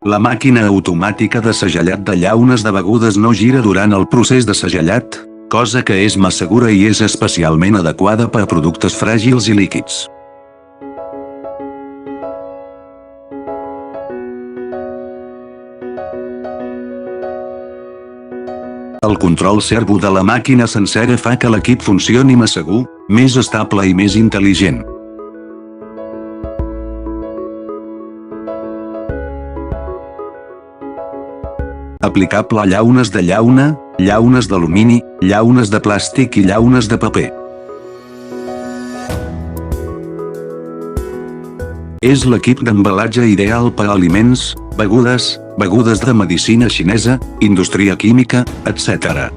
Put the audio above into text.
La màquina automàtica de segellat de llaunes de begudes no gira durant el procés de segellat, cosa que és més segura i és especialment adequada per a productes fràgils i líquids. El control servo de la màquina sencera fa que l'equip funcioni més segur, més estable i més intel·ligent. Aplicable a llaunes de llauna, llaunes d'alumini, llaunes de plàstic i llaunes de paper. És l'equip d'embalatge ideal per a aliments, begudes de medicina xinesa, indústria química, etc.